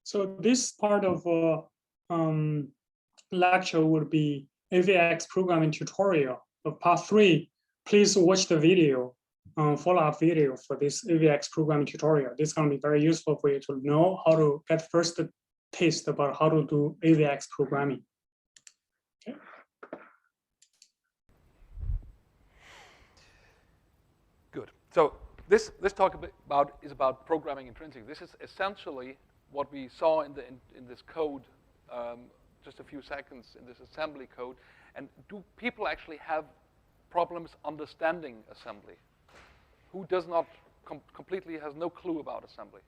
So this part of lecture would be AVX programming tutorial of part 3. Please watch the video, follow-up video for this AVX programming tutorial. This is going to be very useful for you to know how to get first taste about how to do AVX programming. Okay. Good. So this talk is about programming intrinsic. This is essentially what we saw in this code just a few seconds in this assembly code. And do people actually have problems understanding assembly? Who does not completely has no clue about assembly?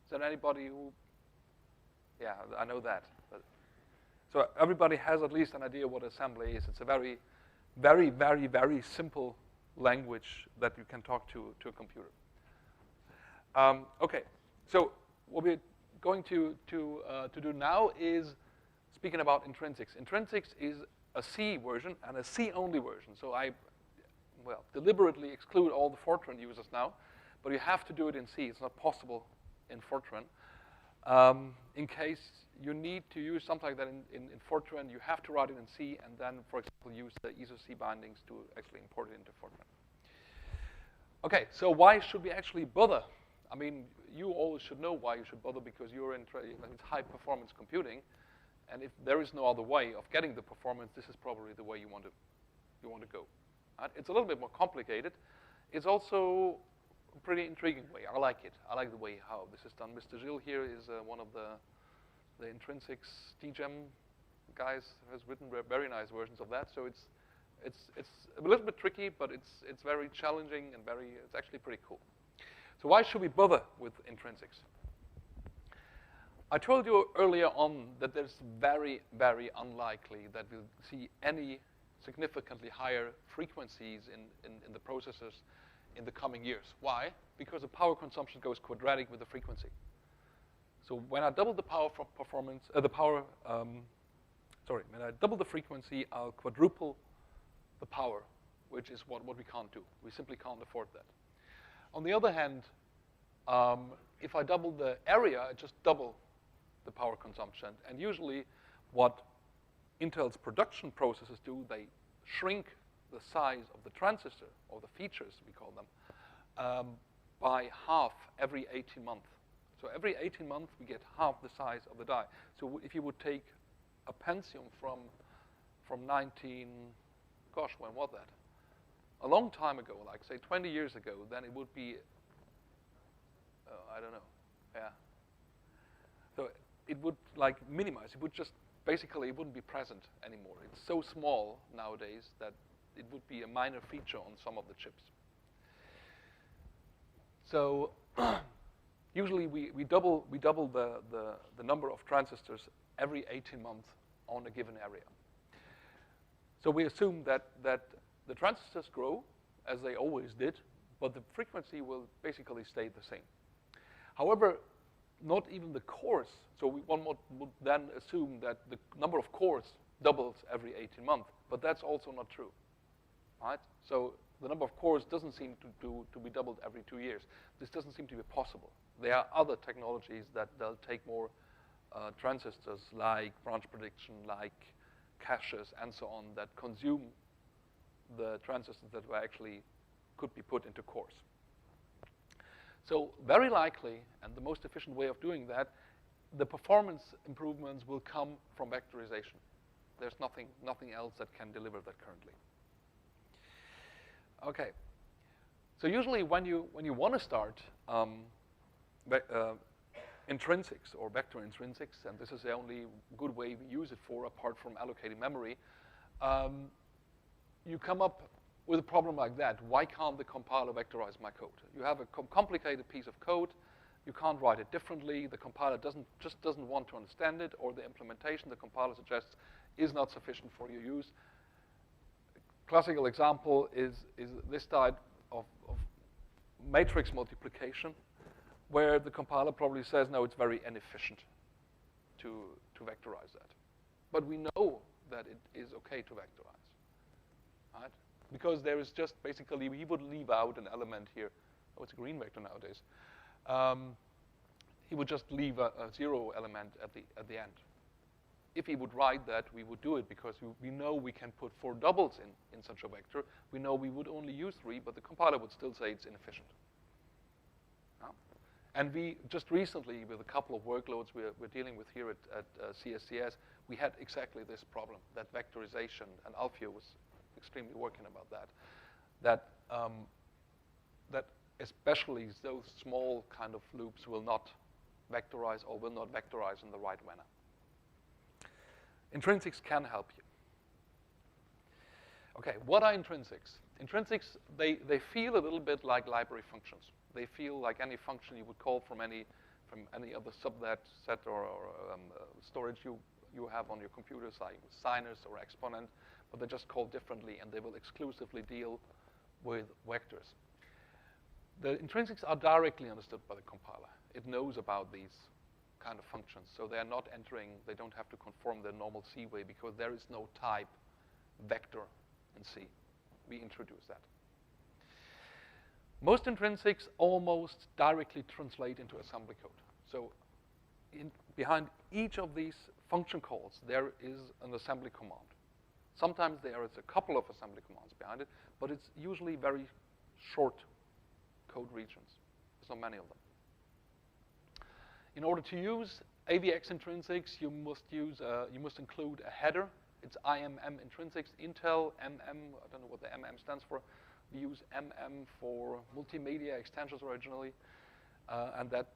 Is there anybody who? Yeah, I know that. But, so everybody has at least an idea what assembly is. It's a very, very, very, very simple language that you can talk to a computer. Okay, so what we're going to do now is speaking about intrinsics. Intrinsics is a C version and a C-only version. So I, well, deliberately exclude all the Fortran users now, but you have to do it in C. It's not possible in Fortran. In case you need to use something like that in Fortran, you have to write it in C and then, for example, use the ISO-C bindings to actually import it into Fortran. Okay, so why should we actually bother? I mean, you always should know why you should bother because you're in high-performance computing, and if there is no other way of getting the performance, this is probably the way you want to go. Right? It's a little bit more complicated. It's also a pretty intriguing way. I like it. I like the way how this is done. Mr. Gilles here is one of the intrinsics DGEM guys who has written very nice versions of that. So it's a little bit tricky, but it's very challenging and it's actually pretty cool. So why should we bother with intrinsics? I told you earlier on that there's very, very unlikely that we'll see any significantly higher frequencies in the processors in the coming years. Why? Because the power consumption goes quadratic with the frequency. So when I double the power for performance, when I double the frequency, I'll quadruple the power, which is what we can't do. We simply can't afford that. On the other hand, if I double the area, I just double the power consumption. And usually what Intel's production processors do, they shrink the size of the transistor, or the features, we call them, by half every 18 months. So every 18 months, we get half the size of the die. So if you would take a Pentium from 19, gosh, when was that? A long time ago, like say 20 years ago, then it would be, I don't know, yeah. So it would like minimize. It would just, basically, it wouldn't be present anymore. It's so small nowadays that it would be a minor feature on some of the chips. So usually we double the number of transistors every 18 months on a given area. So we assume that the transistors grow, as they always did, but the frequency will basically stay the same. However, not even the cores, so one would then assume that the number of cores doubles every 18 months, but that's also not true, right? So the number of cores doesn't seem to be doubled every 2 years. This doesn't seem to be possible. There are other technologies that they'll take more transistors, like branch prediction, like caches, and so on, that consume the transistors that were actually could be put into cores. So very likely, and the most efficient way of doing that, the performance improvements will come from vectorization. There's nothing else that can deliver that currently. Okay. So usually when you want to start intrinsics or vector intrinsics, and this is the only good way we use it for, apart from allocating memory, you come up with a problem like that. Why can't the compiler vectorize my code? You have a complicated piece of code. You can't write it differently. The compiler just doesn't want to understand it, or the implementation the compiler suggests is not sufficient for your use. Classical example is this type of matrix multiplication, where the compiler probably says, no, it's very inefficient to vectorize that. But we know that it is okay to vectorize, right? Because there is just basically, we would leave out an element here. Oh, it's a green vector nowadays. he would just leave a 0 element at the end. If he would write that, we would do it because we know we can put 4 doubles in such a vector. We know we would only use 3, but the compiler would still say it's inefficient. And we just recently, with a couple of workloads we're dealing with here at CSCS, we had exactly this problem, that vectorization, and Alfio was extremely working about that. That especially those small kind of loops will not vectorize or will not vectorize in the right manner. Intrinsics can help you. Okay, what are intrinsics? Intrinsics, they feel a little bit like library functions. They feel like any function you would call from any other subnet set or storage you have on your computer, like sinus or exponent, but they're just called differently, and they will exclusively deal with vectors. The intrinsics are directly understood by the compiler. It knows about these kind of functions, so they are not entering, they don't have to conform their normal C way because there is no type vector in C. We introduce that. Most intrinsics almost directly translate into assembly code. So behind each of these function calls, there is an assembly command. Sometimes there is a couple of assembly commands behind it, but it's usually very short code regions. There's not many of them. In order to use AVX intrinsics, you must include a header. It's IMM intrinsics, Intel, MM, I don't know what the MM stands for. We use MM for multimedia extensions originally, and that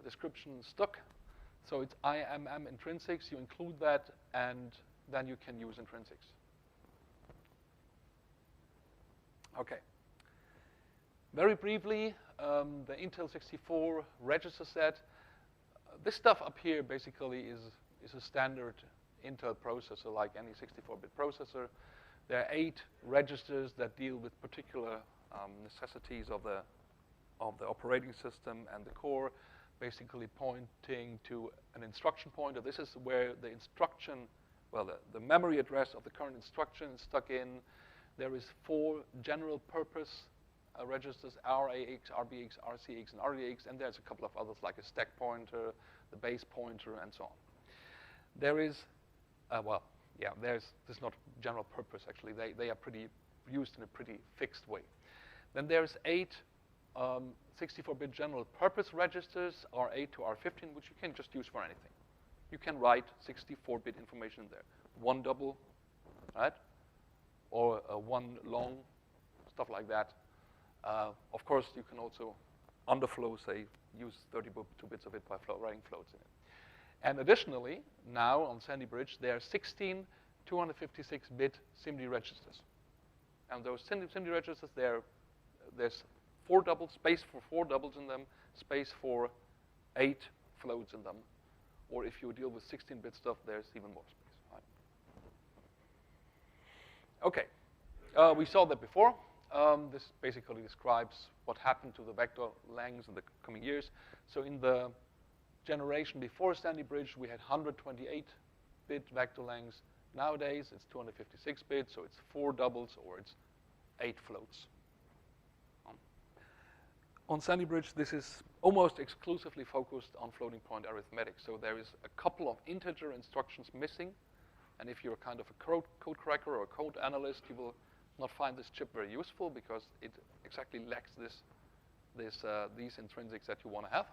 description stuck. So it's IMM intrinsics, you include that, and then you can use intrinsics. Okay. Very briefly, the Intel 64 register set. This stuff up here basically is a standard Intel processor, like any 64-bit processor. There are 8 registers that deal with particular necessities of the operating system and the core, basically pointing to an instruction pointer. This is where the instruction, well, the memory address of the current instruction is stuck in. There is 4 general purpose registers, RAX, RBX, RCX, and RDX, and there's a couple of others like a stack pointer, the base pointer, and so on. There is, there's not general purpose actually. They are pretty used in a pretty fixed way. Then there's 8 64-bit general purpose registers, R8 to R15, which you can just use for anything. You can write 64-bit information in there. 1 double, right? Or 1 long, stuff like that. Of course, you can also underflow, say, use 32 bits of it by writing floats in it. And additionally, now on Sandy Bridge, there are 16 256-bit SIMD registers. And those SIMD registers, there's 4 doubles, space for 4 doubles in them, space for 8 floats in them. Or if you deal with 16-bit stuff, there's even more space. Right? Okay, we saw that before. This basically describes what happened to the vector lengths in the coming years. So in the generation before Sandy Bridge, we had 128-bit vector lengths. Nowadays, it's 256 bits, so it's 4 doubles or it's 8 floats. On Sandy Bridge, this is almost exclusively focused on floating point arithmetic. So there is a couple of integer instructions missing. And if you're kind of a code cracker or a code analyst, you will not find this chip very useful because it exactly lacks these intrinsics that you want to have,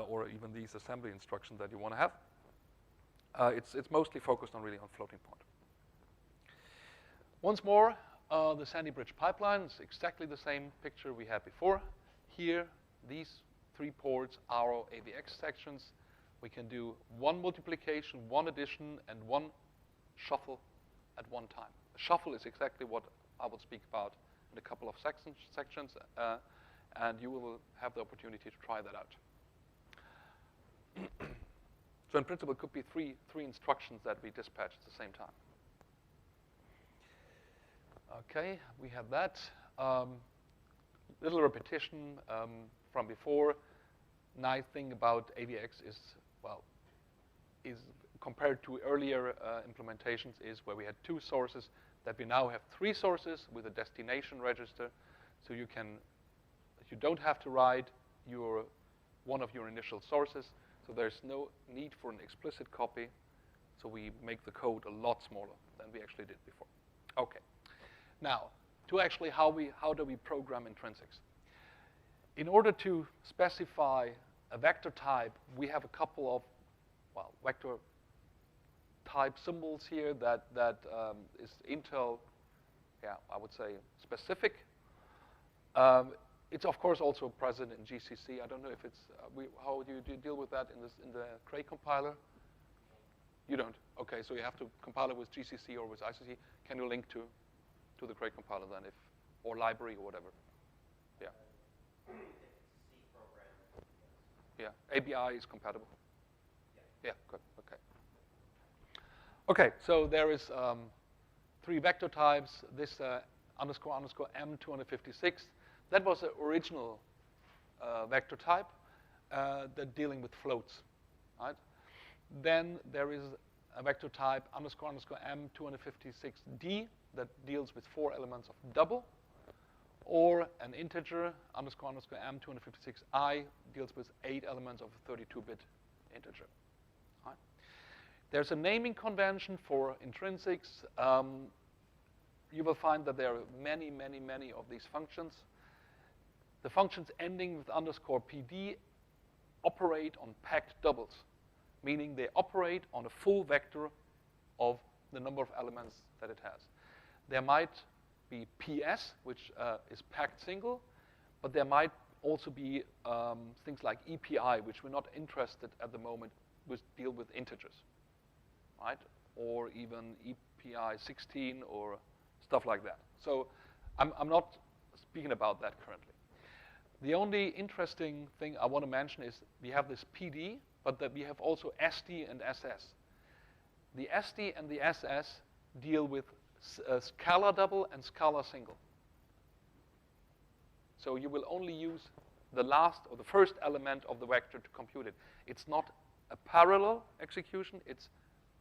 or even these assembly instructions that you want to have. It's mostly focused on really on floating point. Once more, the Sandy Bridge pipeline is exactly the same picture we had before. Here, these 3 ports are our AVX sections. We can do 1 multiplication, 1 addition, and 1 shuffle at one time. A shuffle is exactly what I will speak about in a couple of sections, and you will have the opportunity to try that out. So in principle, it could be three instructions that we dispatch at the same time. Okay, we have that. Little repetition from before. Nice thing about AVX is, well, is compared to earlier implementations is where we had 2 sources, that we now have 3 sources with a destination register. So you don't have to write your one of your initial sources. So there's no need for an explicit copy. So we make the code a lot smaller than we actually did before. Okay. Now, to actually how do we program intrinsics? In order to specify a vector type, we have a couple of, well, vector type symbols here that is Intel, yeah, I would say specific. It's of course also present in GCC. I don't know if it's how do you deal with that in the Cray compiler? You don't. Okay, so you have to compile it with GCC or with ICC. Can you link to the Cray compiler then, if or library or whatever? Yeah. Yeah. ABI is compatible. Yeah. Good. Okay. Okay. So there is 3 vector types. This underscore M256. That was the original vector type that dealing with floats, right? Then there is a vector type underscore M256D that deals with 4 elements of double, or an integer underscore M256I deals with 8 elements of a 32-bit integer. Right? There's a naming convention for intrinsics. You will find that there are many, many, many of these functions. The functions ending with underscore PD operate on packed doubles, meaning they operate on a full vector of the number of elements that it has. There might be PS, which is packed single, but there might also be things like EPI, which we're not interested at the moment, which deal with integers, right? Or even EPI 16 or stuff like that. So I'm not speaking about that currently. The only interesting thing I want to mention is we have this PD, but that we have also SD and SS. The SD and the SS deal with scalar double and scalar single. So you will only use the last or the first element of the vector to compute it. It's not a parallel execution, it's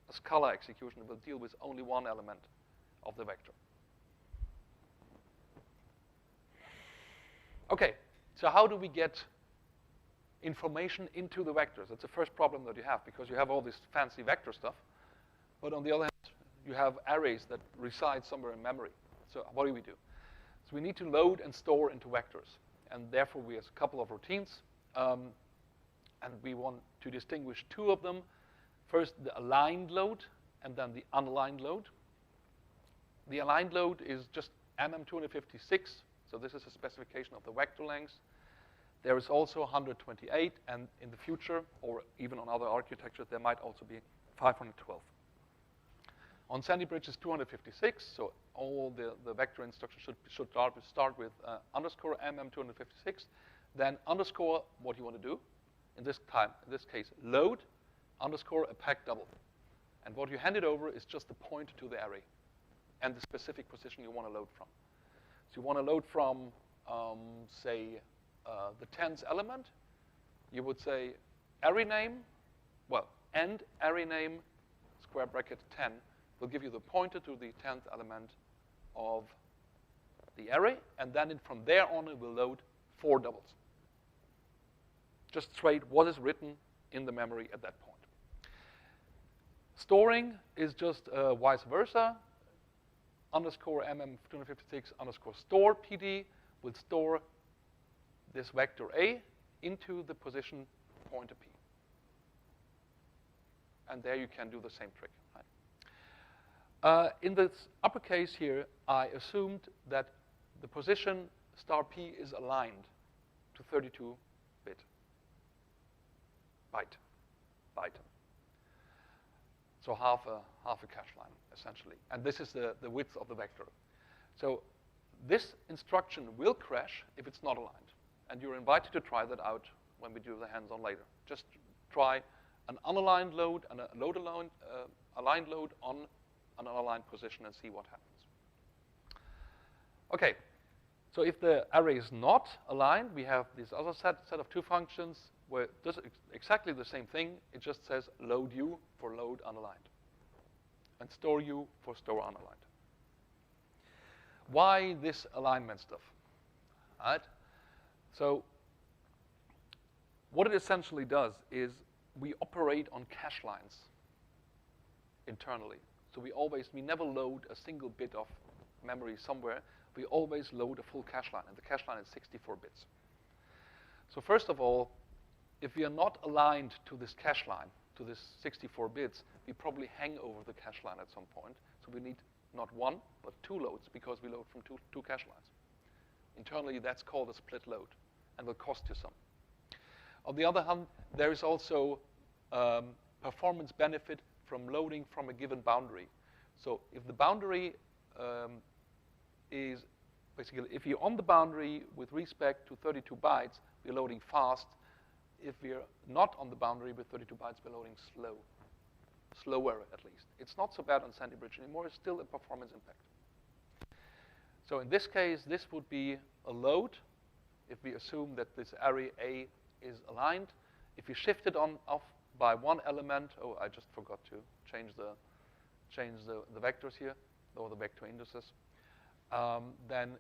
a scalar execution. It will deal with only one element of the vector. Okay, so how do we get information into the vectors? That's the first problem that you have, because you have all this fancy vector stuff. But on the other hand, you have arrays that reside somewhere in memory. So what do? So we need to load and store into vectors. And therefore, we have a couple of routines. And we want to distinguish 2 of them. First, the aligned load, and then the unaligned load. The aligned load is just MM256. So this is a specification of the vector length. There is also 128, and in the future, or even on other architectures, there might also be 512. On Sandy Bridge is 256, so all the vector instructions should start with underscore MM256, then underscore what you want to do. In this case, load underscore a packed double. And what you hand it over is just the pointer to the array and the specific position you want to load from. So you want to load from, say, the 10th element. You would say array name, well, and array name, square bracket 10, will give you the pointer to the 10th element of the array, and then from there on it will load 4 doubles. Just straight what is written in the memory at that point. Storing is just vice versa. Underscore MM256 underscore store PD will store this vector A into the position pointer P. And there you can do the same trick. Right? In this uppercase here, I assumed that the position star P is aligned to 32-bit byte. So half a cache line, essentially. And this is the width of the vector. So this instruction will crash if it's not aligned. And you're invited to try that out when we do the hands-on later. Just try an unaligned load and a aligned load on an unaligned position and see what happens. Okay, so if the array is not aligned, we have this other set of 2 functions where it does exactly the same thing. It just says load U for load unaligned and store U for store unaligned. Why this alignment stuff? All right? So What it essentially does is we operate on cache lines internally. So we never load a single bit of memory somewhere. We always load a full cache line, and the cache line is 64 bits. So first of all, if we are not aligned to this cache line, to this 64 bits, we probably hang over the cache line at some point. So we need not one, but two loads, because we load from two cache lines. Internally, that's called a split load, and will cost you some. On the other hand, there is also performance benefit from loading from a given boundary. So if the boundary is basically, if you're on the boundary with respect to 32 bytes, we're loading fast. If we're not on the boundary with 32 bytes, we're loading slower at least. It's not so bad on Sandy Bridge anymore. It's still a performance impact. So in this case, this would be a load if we assume that this array A is aligned. If we shift it on off by one element, oh, I just forgot to change the vectors here, or the vector indices, then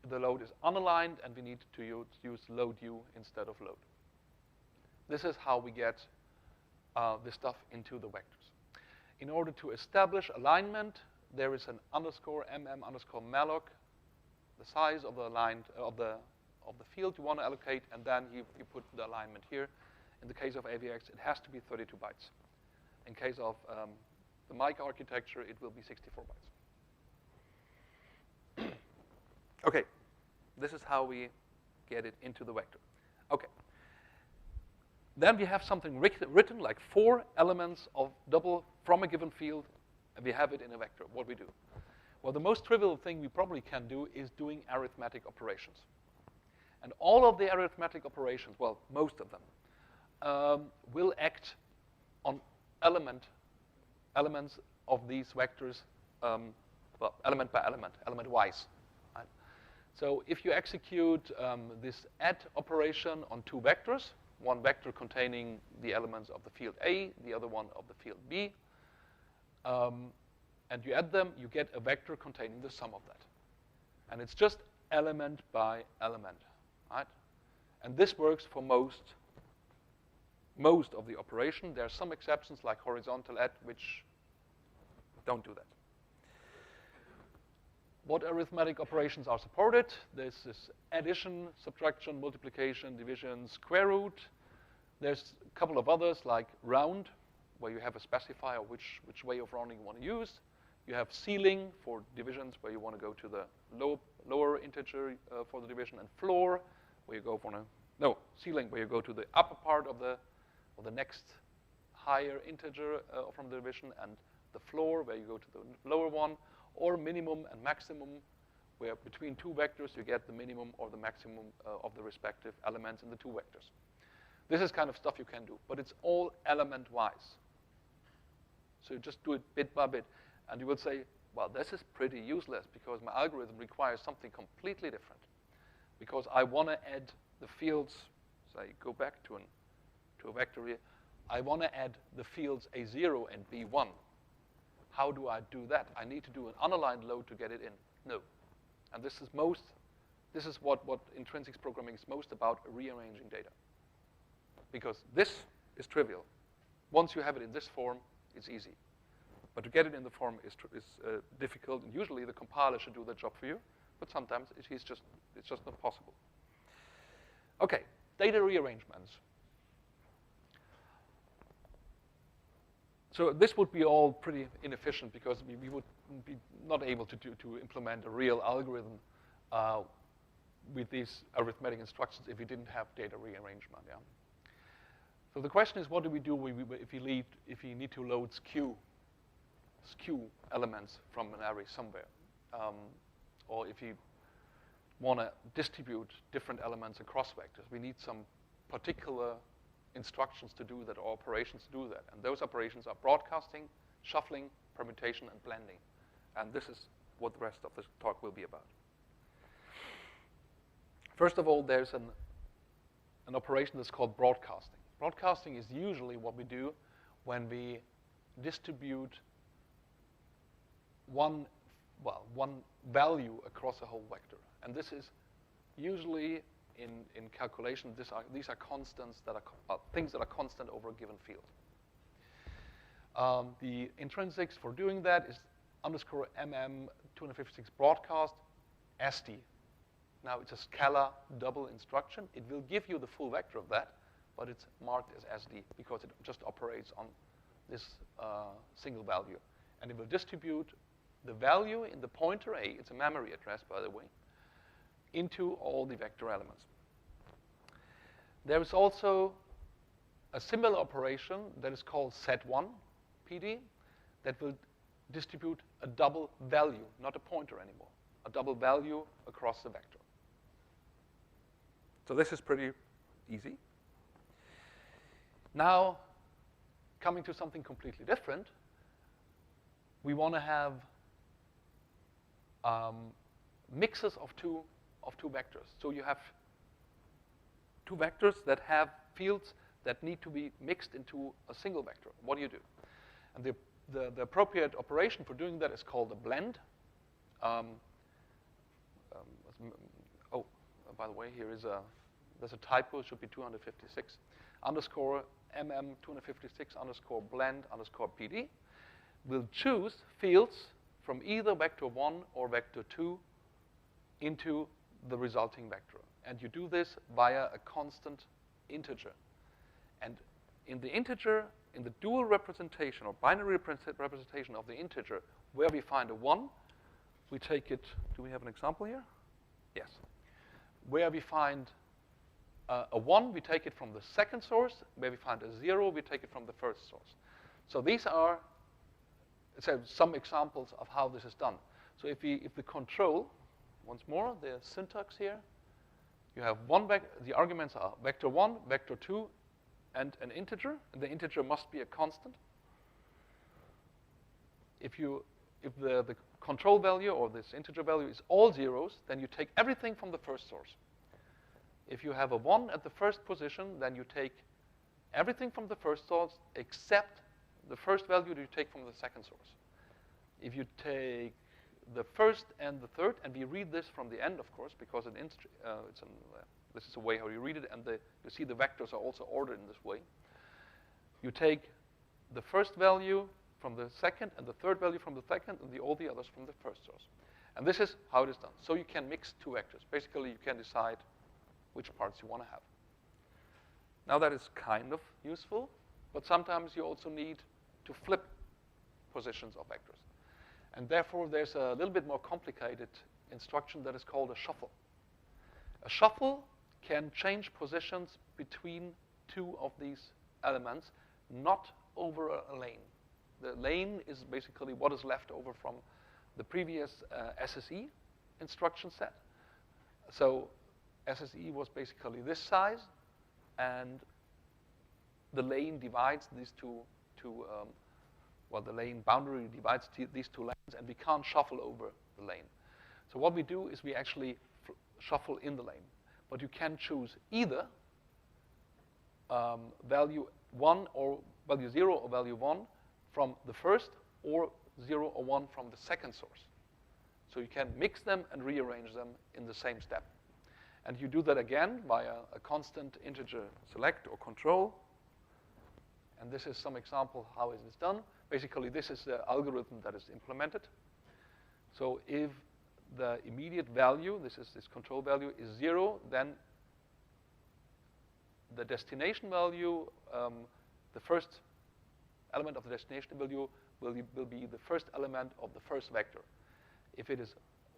the load is unaligned, and we need to use load U instead of load. This is how we get this stuff into the vectors. In order to establish alignment, there is an underscore mm_malloc, the size of the aligned of the field you want to allocate, and then you put the alignment here. In the case of AVX, it has to be 32 bytes. In case of the mic architecture, it will be 64 bytes. Okay, this is how we get it into the vector. Okay. Then we have something written, like 4 elements of double from a given field, and we have it in a vector. What we do? Well, the most trivial thing we probably can do is doing arithmetic operations. And all of the arithmetic operations, well, most of them, will act on elements of these vectors, well, element by element, element-wise. Right? So if you execute this add operation on 2 vectors, one vector containing the elements of the field A, the other one of the field B, and you add them, you get a vector containing the sum of that. And it's just element by element, right? And this works for most of the operation. There are some exceptions, like horizontal add, which don't do that. What arithmetic operations are supported? This is addition, subtraction, multiplication, division, square root. There's a couple of others, like round, where you have a specifier which way of rounding you want to use. You have ceiling for divisions, where you want to go to the lower integer for the division, and floor, where you go for ceiling, where you go to the upper part of the next higher integer from the division, and the floor, where you go to the lower one, or minimum and maximum, where between 2 vectors you get the minimum or the maximum of the respective elements in the 2 vectors. This is kind of stuff you can do, but it's all element-wise. So you just do it bit by bit. And you will say, well, this is pretty useless, because my algorithm requires something completely different. Because I want to add the fields, so I go back to a vector here. I want to add the fields A0 and B1. How do I do that? I need to do an unaligned load to get it in. No. And this is what intrinsics programming is most about, rearranging data. Because this is trivial. Once you have it in this form, it's easy. But to get it in the form is difficult, and usually the compiler should do the job for you, but sometimes it's just not possible. Okay, data rearrangements. So this would be all pretty inefficient, because we would be not able to implement a real algorithm with these arithmetic instructions if we didn't have data rearrangement. Yeah. So the question is, what do we do if we need to load skew elements from an array somewhere, or if you want to distribute different elements across vectors? We need some particular instructions to do that, or operations to do that. And those operations are broadcasting, shuffling, permutation, and blending. And this is what the rest of this talk will be about. First of all, there's an operation that's called broadcasting. Broadcasting is usually what we do when we distribute one value across a whole vector. And this is usually in calculation. These are constants that are things that are constant over a given field. The intrinsics for doing that is underscore mm256 broadcast SD. Now it's a scalar double instruction. It will give you the full vector of that, but it's marked as SD because it just operates on this single value. And it will distribute the value in the pointer A, it's a memory address, by the way, into all the vector elements. There is also a similar operation that is called set1 PD that will distribute a double value, not a pointer anymore, a double value across the vector. So this is pretty easy. Now, coming to something completely different, we want to have mixes of two vectors. So you have two vectors that have fields that need to be mixed into a single vector. What do you do? And the appropriate operation for doing that is called a blend. By the way, there's a typo. It should be 256 underscore mm256 underscore blend underscore PD. We'll choose fields from either vector 1 or vector 2 into the resulting vector. And you do this via a constant integer. And in the integer, in the dual representation or binary representation of the integer, where we find a 1, we take it, do we have an example here? Yes. Where we find a 1, we take it from the second source. Where we find a 0, we take it from the first source. So these are some examples of how this is done. So if the control, once more, the syntax here, you have the arguments are vector 1, vector 2, and an integer. And the integer must be a constant. If the control value or this integer value is all zeros, then you take everything from the first source. If you have a 1 at the first position, then you take everything from the first source except the first value that you take from the second source. If you take the first and the third, and we read this from the end, of course, because this is the way how you read it, and you see the vectors are also ordered in this way. You take the first value from the second, and the third value from the second, and all the others from the first source. And this is how it is done. So you can mix two vectors. Basically, you can decide which parts you want to have. Now that is kind of useful, but sometimes you also need to flip positions of vectors. And therefore, there's a little bit more complicated instruction that is called a shuffle. A shuffle can change positions between two of these elements, not over a lane. The lane is basically what is left over from the previous SSE instruction set. So SSE was basically this size, and the lane divides these the lane boundary divides these two lanes, and we can't shuffle over the lane. So what we do is we actually shuffle in the lane. But you can choose either value 1 or value 0 or value 1 from the first, or 0 or 1 from the second source. So you can mix them and rearrange them in the same step. And you do that again via a constant integer select or control. And this is some example how it is done. Basically, this is the algorithm that is implemented. So if the immediate value, this control value, is 0, then the destination value, the first element of the destination value will be the first element of the first vector. If it is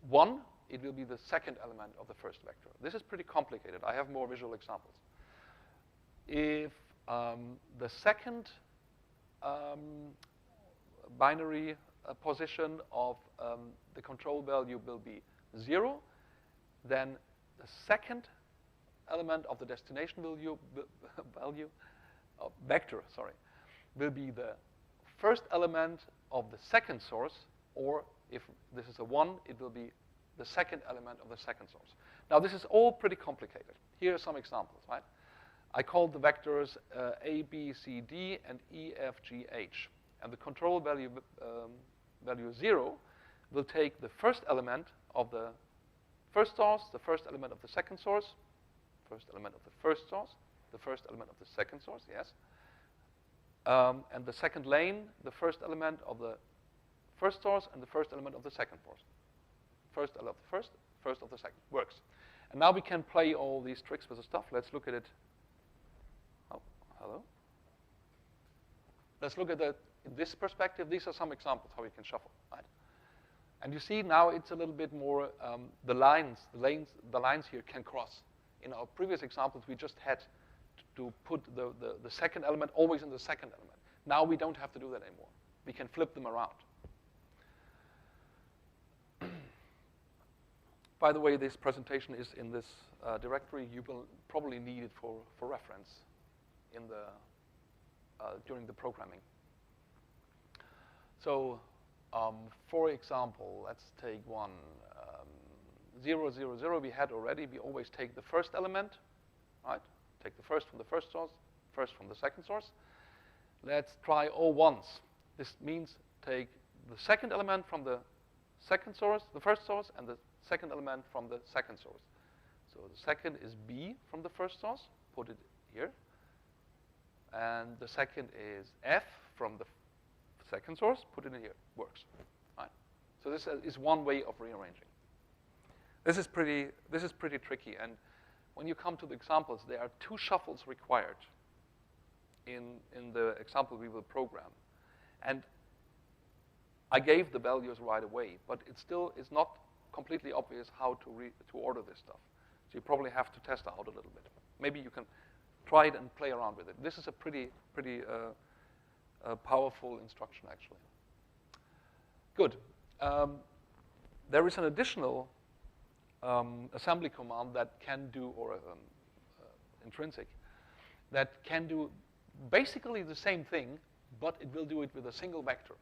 1, it will be the second element of the first vector. This is pretty complicated. I have more visual examples. If the second binary position of the control value will be 0, then the second element of the destination vector will be the first element of the second source, or if this is a 1, it will be the second element of the second source. Now, this is all pretty complicated. Here are some examples, right? I called the vectors A, B, C, D, and E, F, G, H. And the control value 0 will take the first element of the first source, the first element of the second source, first element of the first source, the first element of the second source, yes. And the second lane, the first element of the first source and the first element of the second source. First element of the first, first of the second. Works. And now we can play all these tricks with the stuff. Let's look at it. Oh, hello. Let's look at it in this perspective. These are some examples how you can shuffle, right? And you see now it's a little bit more, the lines here can cross. In our previous examples, we just had to put the second element always in the second element. Now we don't have to do that anymore. We can flip them around. By the way, this presentation is in this directory. You will probably need it for reference in during the programming. So, for example, let's take one. 0, 0, 0 we had already. We always take the first element, right? Take the first from the first source, first from the second source. Let's try all ones. This means take the second element from the second source, the first source, and the second element from the second source. So the second is B from the first source, put it here. And the second is F from the second source, put it in here. Works, right? So this is one way of rearranging. This is pretty tricky, and when you come to the examples, there are 2 shuffles required in the example we will program. And I gave the values right away, but it still is not completely obvious how to order this stuff. So you probably have to test out a little bit. Maybe you can try it and play around with it. This is a pretty powerful instruction, actually. Good. There is an additional assembly command that can do, or intrinsic, that can do basically the same thing, but it will do it with a single vector.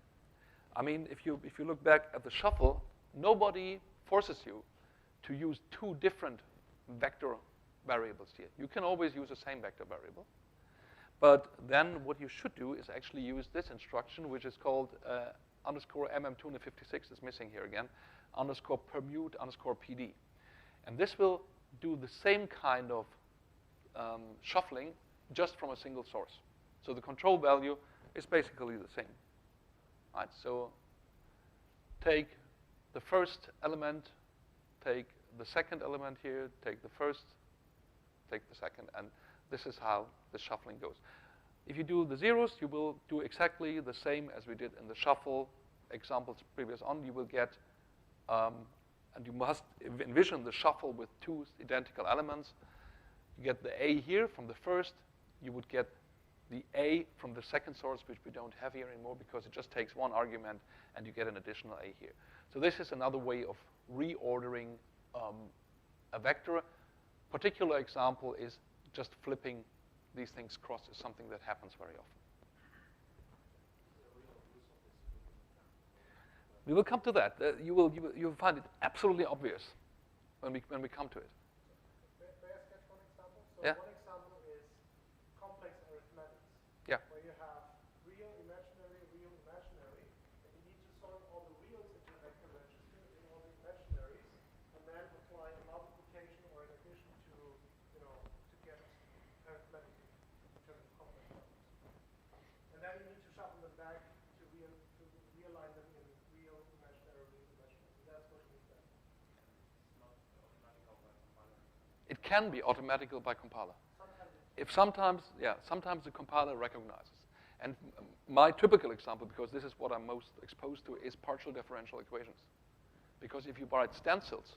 I mean, if you look back at the shuffle, nobody forces you to use 2 different vector variables here. You can always use the same vector variable. But then what you should do is actually use this instruction, which is called underscore mm256, is missing here again, underscore permute underscore pd. And this will do the same kind of shuffling just from a single source. So the control value is basically the same. Right, so take the first element, take the second element here, take the first, take the second, and this is how the shuffling goes. If you do the zeros, you will do exactly the same as we did in the shuffle examples previous on. You will get, and you must envision the shuffle with 2 identical elements. You get the A here from the first. You would get the A from the second source, which we don't have here anymore because it just takes 1 argument, and you get an additional A here. So this is another way of reordering a vector. Particular example is just flipping these things cross is something that happens very often. We will come to that. You'll find it absolutely obvious when we come to it. May I sketch one example? So Yeah. one example is complex arithmetics. Yeah. Where you have real, imaginary, and you need to sort all the reals into a vector register and all the imaginaries, and then apply a multiplication or an addition to get arithmetic in terms of complex numbers. And then you need to shuffle them back to realign them in real, imaginary. And that's what you need then. It can be automatical by compiler. Sometimes Sometimes the compiler recognizes. And my typical example, because this is what I'm most exposed to, is partial differential equations. Because if you write stencils,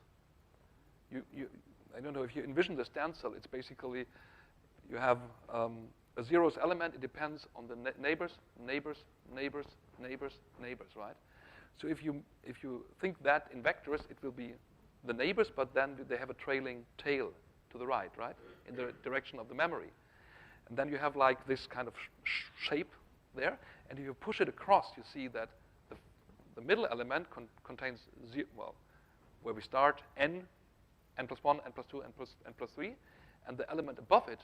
I don't know if you envision the stencil, it's basically, you have a zeros element, it depends on the neighbors, right? So if you think that in vectors, it will be the neighbors, but then they have a trailing tail to the right, in the direction of the memory. And then you have like this kind of shape there, and if you push it across, you see that the middle element contains, where we start, n plus 1, n plus 2, n plus 3, and the element above it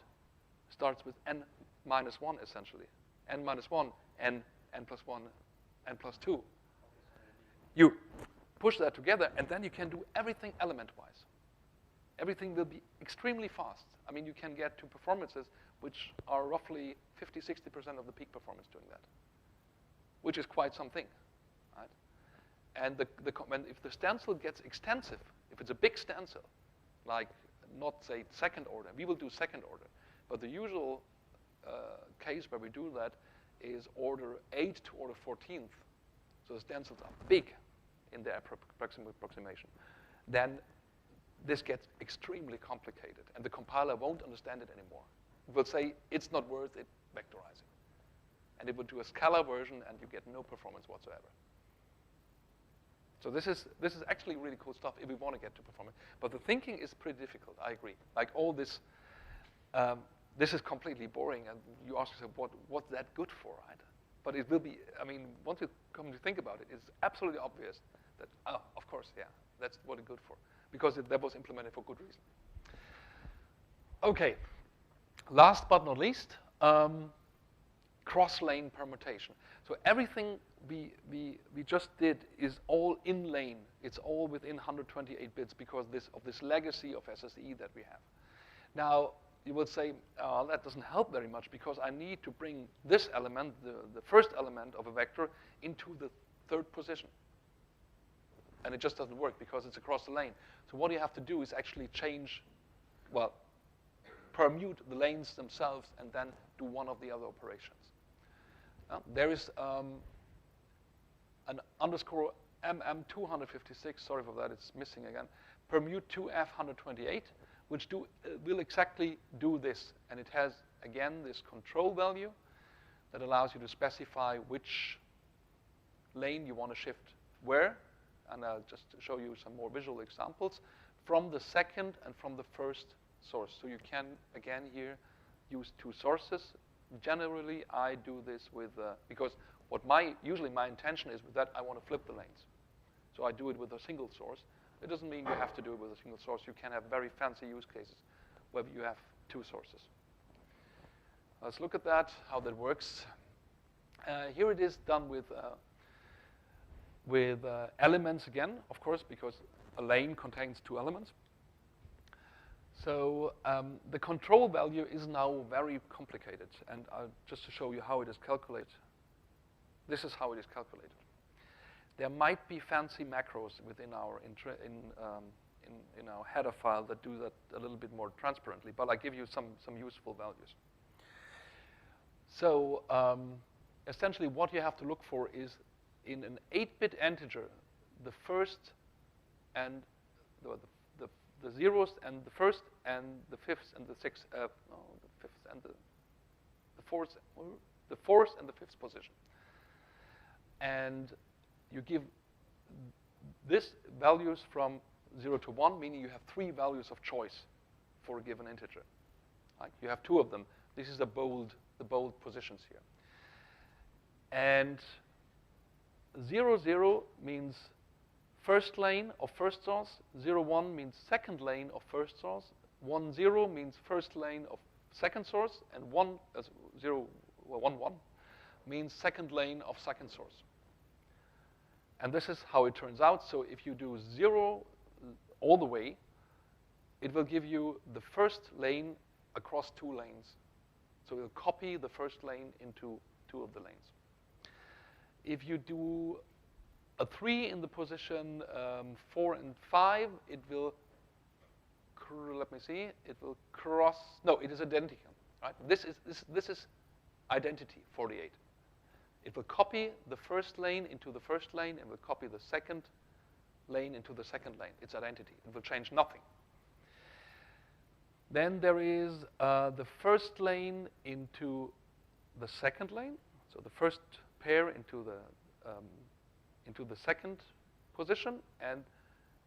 starts with n minus 1, essentially. N minus 1, n plus 1, n plus 2. You push that together, and then you can do everything element-wise. everything will be extremely fast. I mean, you can get to performances which are roughly 50, 60% of the peak performance doing that, which is quite something, right? And if the stencil gets extensive, if it's a big stencil, like not say second order, we will do second order, but the usual case where we do that is order 8 to order 14th. So the stencils are big in their approximation. Then this gets extremely complicated, and the compiler won't understand it anymore. It will say it's not worth it vectorizing. And it will do a scalar version, and you get no performance whatsoever. So this is actually really cool stuff if we want to get to performance. But the thinking is pretty difficult, I agree. Like all this, this is completely boring, and you ask yourself, what's that good for, right? But it will be, I mean, once you come to think about it, it's absolutely obvious that, oh, of course, yeah, that's what it's good for. Because that was implemented for good reason. Okay, last but not least, cross-lane permutation. So everything we just did is all in lane. It's all within 128 bits because of this legacy of SSE that we have. Now, you will say, oh, that doesn't help very much because I need to bring this element, the first element of a vector, into the third position. And it just doesn't work because it's across the lane. So what you have to do is actually change, well, permute the lanes themselves and then do one of the other operations. There is an underscore MM256, sorry for that, it's missing again, permute 2F128, which will exactly do this. And it has, again, this control value that allows you to specify which lane you want to shift where. And I'll just show you some more visual examples from the second and from the first source. So you can, again, here use two sources. Generally, I do this with, because usually my intention is with that, I want to flip the lanes. So I do it with a single source. It doesn't mean you have to do it with a single source. You can have very fancy use cases where you have two sources. Let's look at that, how that works. Here it is done with elements again, of course, because a lane contains two elements. So the control value is now very complicated, and just to show you how it is calculated. This is how it is calculated. There might be fancy macros within our in our header file that do that a little bit more transparently, but I give you some useful values. So essentially, what you have to look for is in an 8-bit integer, the first and the zeros and the first and the fifth and the sixth, the fifth and the fourth and the fifth position. And you give this values from 0 to 1, meaning you have 3 values of choice for a given integer. Right? You have 2 of them. This is the bold positions here. And 0, 0 means first lane of first source. 0, 1 means second lane of first source. 1, 0 means first lane of second source. And 1, 1, 1 means second lane of second source. And this is how it turns out. So if you do 0 all the way, it will give you the first lane across 2 lanes. So it will copy the first lane into 2 of the lanes. If you do a 3 in the position 4 and 5, it will, let me see, it will cross, no, it is identical, right? This is identity 48. It will copy the first lane into the first lane and will copy the second lane into the second lane. It's identity. It will change nothing. Then there is the first lane into the second lane. So the first pair into the second position, and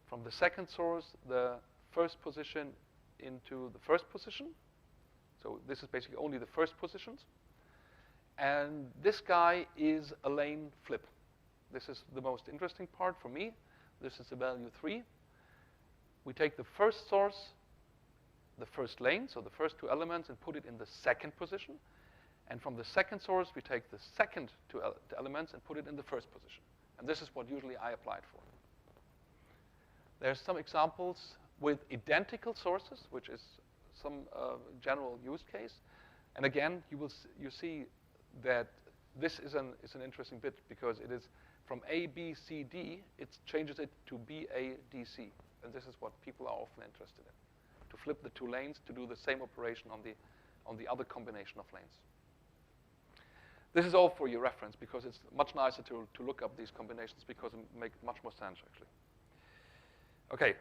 from the second source, the first position into the first position. So this is basically only the first positions. And this guy is a lane flip. This is the most interesting part for me. This is the value 3. We take the first source, the first lane, so the first 2 elements, and put it in the second position. And from the second source, we take the second 2 elements and put it in the first position. And this is what usually I applied for. There's some examples with identical sources, which is some general use case. And again, you see that this is an interesting bit because it is from A, B, C, D, it changes it to B, A, D, C. And this is what people are often interested in, to flip the two lanes to do the same operation on the other combination of lanes. This is all for your reference because it's much nicer to look up these combinations because it makes much more sense, actually. Okay,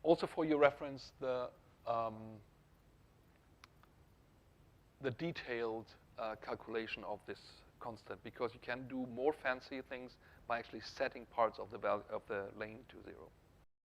also for your reference, the detailed calculation of this constant, because you can do more fancy things by actually setting parts of the lane to 0.